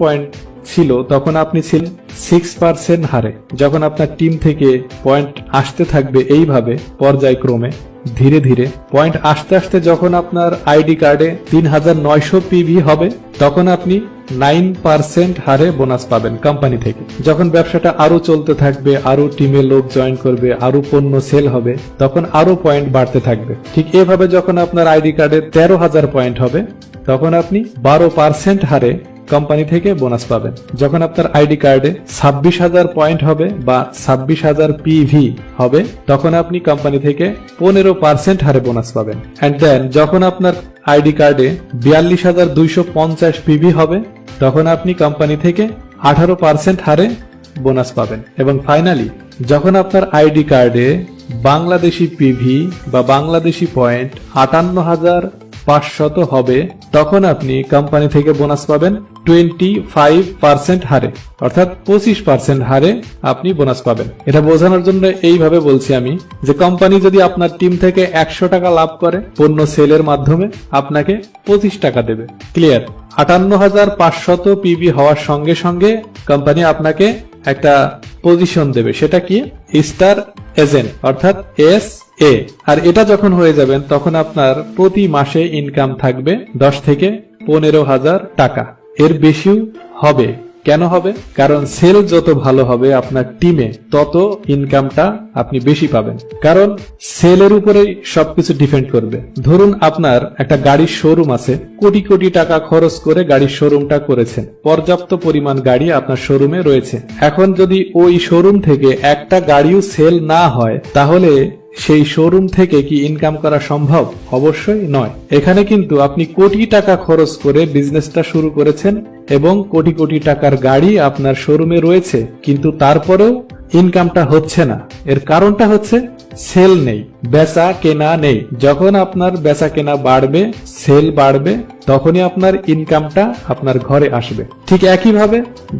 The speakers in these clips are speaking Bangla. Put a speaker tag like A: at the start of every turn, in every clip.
A: পয়েন্ট ছিল তখন আপনি ছিলেন 6% হারে। যখন আপনার টিম থেকে পয়েন্ট আসতে থাকবে এইভাবে পর্যায়ক্রমে ধীরে ধীরে পয়েন্ট আসতে আসতে যখন আপনার আইডি কার্ডে 3900 পিভি হবে তখন আপনি 9% হারে বোনাস পাবেন কোম্পানি থেকে। যখন ব্যবসাটা আরো চলতে থাকবে, আরো টিমে লোক জয়েন করবে, আরো পণ্য সেল হবে, তখন আরো পয়েন্ট বাড়তে থাকবে। ঠিক এভাবে যখন আপনার আইডি কার্ডে 13,000 পয়েন্ট হবে তখন আপনি 12% হারে কোম্পানি থেকে বোনাস পাবেন। যখন আপনার আইডি কার্ডে 26,000 পয়েন্ট হবে বা 26,000 পিভি হবে তখন আপনি কোম্পানি থেকে 15% হারে বোনাস পাবেন। এন্ড দেন যখন আপনার আইডি কার্ডে 42,250 পিভি হবে তখন আপনি কোম্পানি থেকে 18% হারে বোনাস পাবেন। এবং ফাইনালি যখন আপনার আইডি কার্ডে বাংলাদেশি পিভি বা বাংলাদেশি পয়েন্ট 58,500 হবে তখন আপনি কোম্পানি থেকে বোনাস পাবেন 25% হারে, অর্থাৎ 25% হারে আপনি বোনাস পাবেন। এটা বোঝানোর জন্য এইভাবে বলছি আমি যে কোম্পানি যদি আপনার টিম থেকে 100 টাকা লাভ করে পণ্য সেলের মাধ্যমে আপনাকে 25 টাকা দেবে। ক্লিয়ার? 58,500 পিভি হওয়ার সঙ্গে সঙ্গে কোম্পানি আপনাকে একটা পজিশন দেবে, সেটা কি? স্টার এজেন্ট, অর্থাৎ SA। আর এটা যখন হয়ে যাবেন তখন আপনার প্রতি মাসে ইনকাম থাকবে 10 থেকে 15,000 টাকা। এর বেশিও হবে। কেন হবে? কারণ সেল যত ভালো হবে আপনার টিমে তত ইনকামটা আপনি বেশি পাবেন। কারণ সেলের উপরেই সবকিছু ডিপেন্ড করবে। ধরুন আপনার একটা গাড়ির শোরুম আছে, কোটি কোটি টাকা খরচ করে গাড়ির শোরুমটা করেছেন, পর্যাপ্ত পরিমাণ গাড়ি আপনার শোরুমে রয়েছে। এখন যদি ওই শোরুম থেকে একটা গাড়িও সেল না হয় তাহলে সেই শোরুম থেকে কি ইনকাম করা সম্ভব? অবশ্যই নয়। এখানে কিন্তু আপনি কোটি টাকা খরচ করে বিজনেসটা শুরু করেছেন এবং কোটি কোটি টাকার গাড়ি আপনার শোরুমে রয়েছে, কিন্তু তারপরেও ইনকামটা হচ্ছে না। এর কারণটা হচ্ছে সেল নেই, বেচা কেনা নেই। যখন আপনার বেচা কেনা বাড়বে, সেল বাড়বে, তখনই আপনার ইনকামটা আপনার ঘরে আসবে। ঠিক একইভাবে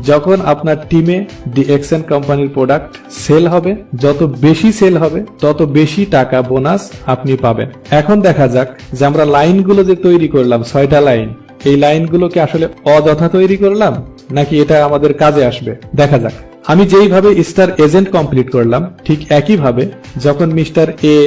A: যখন আপনার টিমে DXN কোম্পানির প্রোডাক্ট সেল হবে, যত বেশি সেল হবে তত বেশি টাকা বোনাস আপনি পাবেন। এখন দেখা যাক যে আমরা লাইনগুলো যে তৈরি করলাম, 6টা লাইন, এই লাইনগুলোকে আসলে অযথা তৈরি করলাম নাকি এটা আমাদের কাজে আসবে দেখা যাক। আমি যেইভাবে স্টার এজেন্ট কমপ্লিট করলাম ঠিক একইভাবে যখন mister A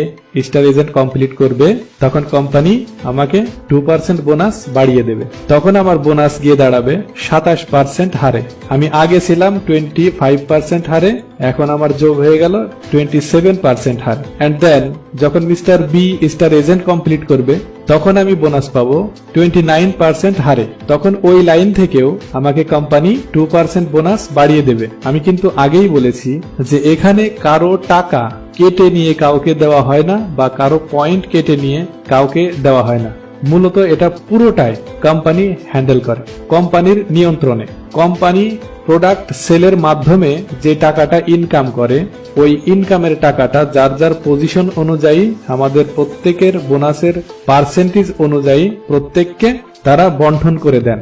A: star agent complete করবে তখন কোম্পানি আমাকে 2% বোনাস বাড়িয়ে দেবে। তখন আমার বোনাস গিয়ে দাঁড়াবে 27% হারে। আমি আগে ছিলাম 25% হারে, এখন আমার যোগ হয়ে গেল 27% হার। এন্ড দেন যখন mister B star agent complete করবে তখন আমি বোনাস পাবো 29% হারে। তখন ওই লাইন থেকেও আমাকে কোম্পানি 2% বোনাস বাড়িয়ে দেবে। আমি কিন্তু আগেই বলেছি যে এখানে কারো টাকা কেটে নিয়ে কাউকে দেওয়া হয় না বা কারো পয়েন্ট কেটে নিয়ে কাউকে দেওয়া হয় না। মূলত এটা পুরোটাই কোম্পানি হ্যান্ডেল করে, কোম্পানির নিয়ন্ত্রণে। কোম্পানি প্রোডাক্ট সেলের মাধ্যমে যে টাকাটা ইনকাম করে ওই ইনকামের টাকাটা যার যার পজিশন অনুযায়ী আমাদের প্রত্যেকের বোনাসের পার্সেন্টেজ অনুযায়ী প্রত্যেককে তারা বন্টন করে দেন।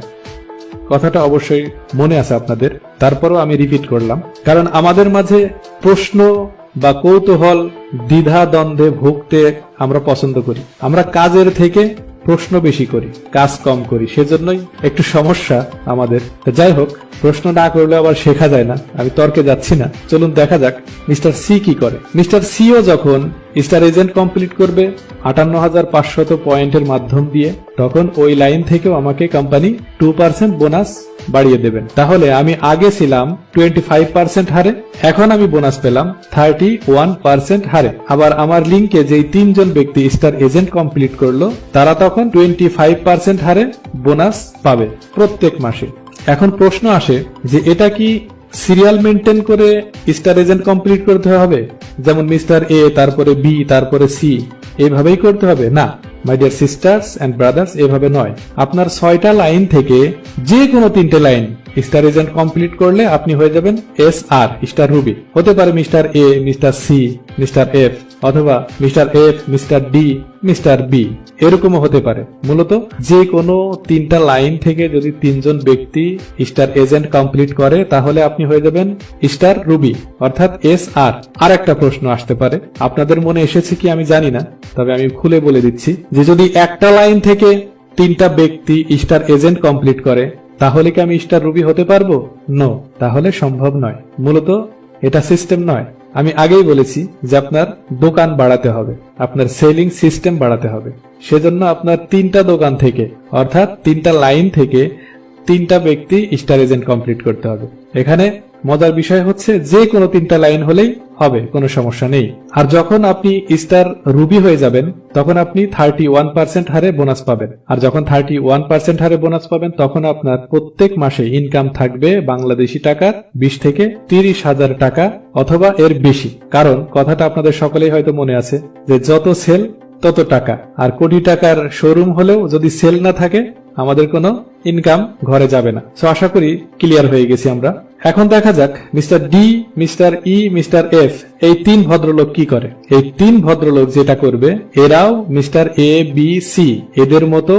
A: কথাটা অবশ্যই মনে আছে আপনাদের, তারপরও আমি রিপিট করলাম কারণ আমাদের মাঝে প্রশ্ন বা কৌতূহল, দ্বিধা দ্বন্দ্বে ভুগতে আমরা পছন্দ করি। আমরা কাজের থেকে প্রশ্ন বেশি করি, কাজ কম করি, সেজন্যই একটু সমস্যা আমাদের। যাই হোক, প্রশ্ন না করলে আবার শেখা যায় না। আমি তর্কে যাচ্ছি না, চলুন দেখা যাক মিস্টার C কি করে। মিস্টার Cও যখন স্টার এজেন্ট কমপ্লিট করবে 58,500 পয়েন্টের মাধ্যম দিয়ে তখন ওই লাইন থেকেও আমাকে কোম্পানি 2% বোনাস বাড়িয়ে দেবেন। তাহলে আমি আগে ছিলাম 25% হারে, এখন আমি বোনাস পেলাম 31% হারে। আবার আমার লিঙ্কে যেই 3 জন ব্যক্তি স্টার এজেন্ট কমপ্লিট করলো তারা তখন 25% হারে বোনাস পাবে প্রত্যেক মাসে। এখন প্রশ্ন আসে যে এটা কি সিরিয়াল মেনটেন করে স্টার এজেন্ট কমপ্লিট করতে হবে, যেমন মিস্টার A তারপরে B তারপরে C এইভাবেই করতে হবে? না my dear sisters and brothers, এভাবে নয়। আপনার 6টা লাইন থেকে যে কোনো 3টে লাইন স্টার এজেন্ট কমপ্লিট করলে আপনি হয়ে যাবেন SR স্টার রুবি। হতে পারে mister A mister C mister F অথবা mister F mister D mister B, এরকমও হতে পারে। মূলত যে কোনো 3টা লাইন থেকে যদি 3 জন ব্যক্তি স্টার এজেন্ট কমপ্লিট করে তাহলে আপনি হয়ে যাবেন স্টার রুবি অর্থাৎ SR। আর একটা প্রশ্ন আসতে পারে, আপনাদের মনে এসেছে কি আমি জানি না, তবে আমি খুলে বলে দিচ্ছি যে যদি একটা লাইন থেকে 3টা ব্যক্তি স্টার এজেন্ট কমপ্লিট করে তাহলে কি আমি স্টার রুবি হতে পারবো? নো, তাহলে সম্ভব নয়। মূলত এটা সিস্টেম নয়। আমি আগেই বলেছি যে আপনার দোকান বাড়াতে হবে, আপনার সেলিং সিস্টেম বাড়াতে হবে। সেজন্য আপনার 3টা দোকান থেকে, অর্থাৎ 3টা লাইন থেকে 3টা ব্যক্তি স্টার এজেন্ট কমপ্লিট করতে হবে। এখানে মজার বিষয় হচ্ছে যে কোনো 3টা লাইন হলেই হবে, কোনো সমস্যা নেই। আর যখন আপনি স্টার রুবি হয়ে যাবেন তখন আপনি 31% হারে বোনাস পাবেন। আর যখন 31% হারে বোনাস পাবেন তখন আপনার প্রত্যেক মাসে ইনকাম থাকবে বাংলাদেশি টাকার 20 থেকে 30,000 টাকা অথবা এর বেশি। কারণ কথাটা আপনাদের সকলেই হয়তো মনে আছে যে যত সেল তত টাকা। আর কোটি টাকার শোরুম হলেও যদি সেল না থাকে আমাদের কোনো ইনকাম ঘরে যাবে না। সো আশা করি ক্লিয়ার হয়ে গেছি আমরা। এখন দেখা যাক মিস্টার ডি, মিস্টার ই, মিস্টার এফ এই 3 ভদ্রলোক কি করে। এই 3 ভদ্রলোক যেটা করবে, এরাও মিস্টার এ, বি, সি এদের মতো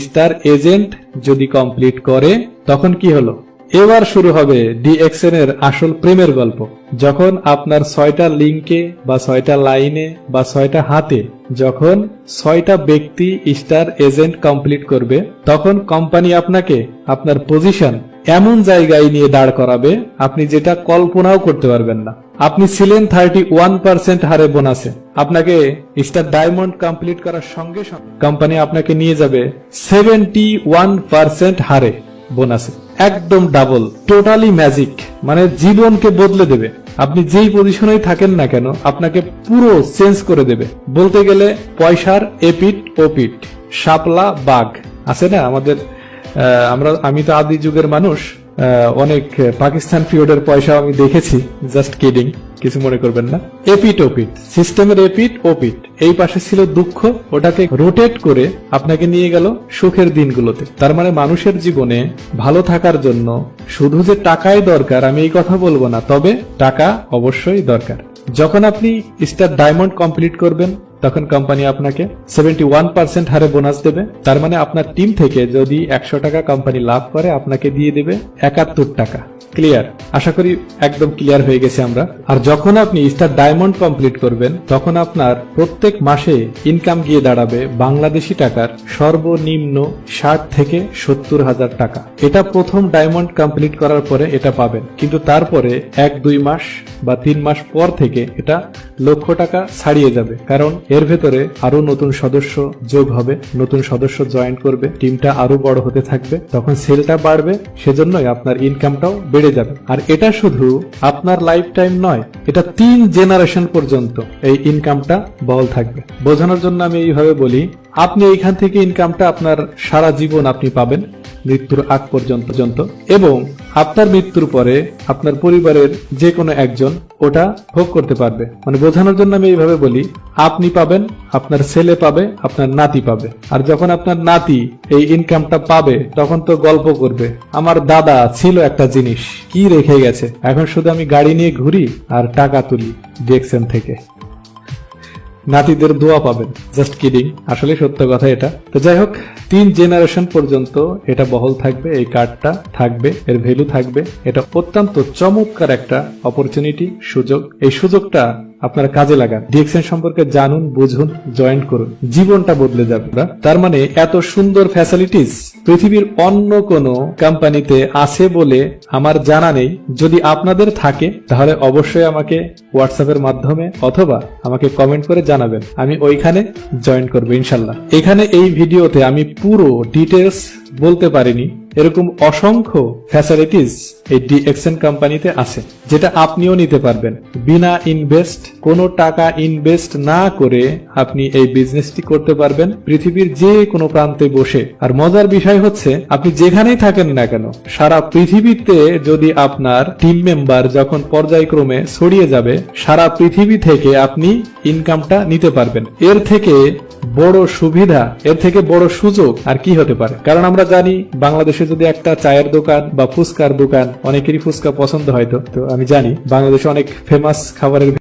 A: স্টার এজেন্ট যদি কমপ্লিট করে তখন কি হলো, এবার শুরু হবে ডিএক্সএন এর আসল প্রেমের গল্প। যখন আপনার 6টা লিঙ্কে বা 6টা লাইনে বা 6টা হাতে যখন 6টা ব্যক্তি স্টার এজেন্ট কমপ্লিট করবে তখন কোম্পানি আপনাকে আপনার পজিশন এমন জায়গায় নিয়ে দাঁড় করাবে আপনি যেটা কল্পনাও করতে পারবেন না। আপনি ছিলেন 31% হারে বোনাসে, আপনাকে স্টার ডায়মন্ড কমপ্লিট করার সঙ্গে সঙ্গে কোম্পানি আপনাকে নিয়ে যাবে 71% হারে বোনাসে, একদম ডাবল, টোটালি ম্যাজিক, মানে জীবনকে বদলে দেবে। আপনি যেই পজিশনেই থাকেন না কেন আপনাকে পুরো চেঞ্জ করে দেবে। বলতে গেলে পয়সার এপিট ওপিট, শাপলা বাঘ আছে না আমাদের, আমি তো আদি যুগের মানুষ, অনেক পাকিস্তান পিরিয়ডের পয়সা আমি দেখেছি, জাস্ট কিডিং, কিছু মনে করবেন না। এপিট ওপিট, সিস্টেমের এপিট ওপিট, এই পাশে ছিল দুঃখ, ওটাকে রোটেট করে আপনাকে নিয়ে গেল সুখের দিনগুলোতে। তার মানে মানুষের জীবনে ভালো থাকার জন্য শুধু যে টাকাই দরকার আমি এই কথা বলবো না, তবে টাকা অবশ্যই দরকার। যখন আপনি স্টার ডায়মন্ড কমপ্লিট করবেন তখন কোম্পানি আপনাকে 71% হারে বোনাস দেবে। তার মানে আপনার টিম থেকে যদি 100 টাকা কোম্পানি লাভ করে আপনাকে দিয়ে দেবে 71 টাকা। ক্লিয়ার? আশা করি একদম ক্লিয়ার হয়ে গেছে আমরা। আর যখন আপনি স্টার ডায়মন্ড কমপ্লিট করবেন তখন আপনার প্রত্যেক মাসে ইনকাম গিয়ে দাঁড়াবে বাংলাদেশি টাকার সর্বনিম্ন 60 থেকে 70,000 টাকা। এটা প্রথম ডায়মন্ড কমপ্লিট করার পরে এটা পাবেন, কিন্তু তারপরে 1-2 মাস বা 3 মাস পর থেকে এটা লক্ষ টাকা ছাড়িয়ে যাবে। কারণ এর ভেতরে আরো নতুন সদস্য যোগ হবে, নতুন সদস্য জয়েন করবে, টিমটা আরো বড় হতে থাকবে, তখন সেলটা বাড়বে, সেজন্যই আপনার ইনকামটাও বেড়ে যাবে। আর এটা শুধু আপনার লাইফ টাইম নয়, এটা 3 জেনারেশন পর্যন্ত এই ইনকামটা বহাল থাকবে। বোঝানোর জন্য আমি এইভাবে বলি, আপনি এইখান থেকে ইনকামটা আপনার সারা জীবন আপনি পাবেন মৃত্যুর আগ পর্যন্ত, এবং আপনার মৃত্যুর পরে আপনার পরিবারের যে কোনো একজন ওটা ভোগ করতে পারবে। মানে বোঝানোর জন্য আমি এইভাবে বলি, আপনি পাবেন, আপনার ছেলে পাবে, আপনার নাতি পাবে। আর যখন আপনার নাতি এই ইনকামটা পাবে তখন তো গল্প করবে, আমার দাদা ছিল একটা জিনিস, কি রেখে গেছে, এখন শুধু আমি গাড়ি নিয়ে ঘুরি আর টাকা তুলি ডিএক্সএন থেকে। নাতিদের দোয়া পাবেন, জাস্ট কিডিং, আসলে সত্য কথা এটা। তো যাই হোক, 3 জেনারেশন পর্যন্ত এটা বহল থাকবে, এই কার্ডটা থাকবে, এর ভ্যালু থাকবে। এটা অত্যন্ত চমৎকার একটা অপরচুনিটি, সুযোগ। এই সুযোগটা আপনারা কাজে লাগান, ডিএক্সএন সম্পর্কে জানুন, বুঝুন, জয়েন করুন, জীবনটা বদলে যাবে। তার মানে এত সুন্দর ফ্যাসিলিটিস পৃথিবীর অন্য কোনো কোম্পানিতে আছে বলে আমার জানা নেই। যদি আপনাদের থাকে তাহলে অবশ্যই আমাকে হোয়াটসঅ্যাপের মাধ্যমে অথবা আমাকে কমেন্ট করে জানাবেন, আমি ওইখানে জয়েন করবো ইনশাল্লাহ। এখানে এই ভিডিওতে আমি পুরো ডিটেলস বলতে পারিনি, এরকম অসংখ্য ফ্যাসিলিটিস এই ডিএক্সএন কোম্পানিতে আছে যেটা আপনিও নিতে পারবেন বিনা ইনভেস্ট, কোনো টাকা ইনভেস্ট না করে আপনি এই বিজনেসটি করতে পারবেন পৃথিবীর যে কোনো প্রান্তে বসে। আর মজার বিষয় হচ্ছে আপনি যেখানেই থাকেন না কেন সারা পৃথিবীতে যদি আপনার টিম মেম্বার যখন পর্যায়ক্রমে ছড়িয়ে যাবে সারা পৃথিবী থেকে আপনি ইনকামটা নিতে পারবেন। এর থেকে বড় সুবিধা, এর থেকে বড় সুযোগ আর কি হতে পারে? কারণ আমরা জানি বাংলাদেশে যদি একটা চায়ের দোকান বা ফুচকার দোকান, অনেকেরই ফুচকা পছন্দ হয়তো, তো আমি জানি বাংলাদেশে অনেক ফেমাস খাবারের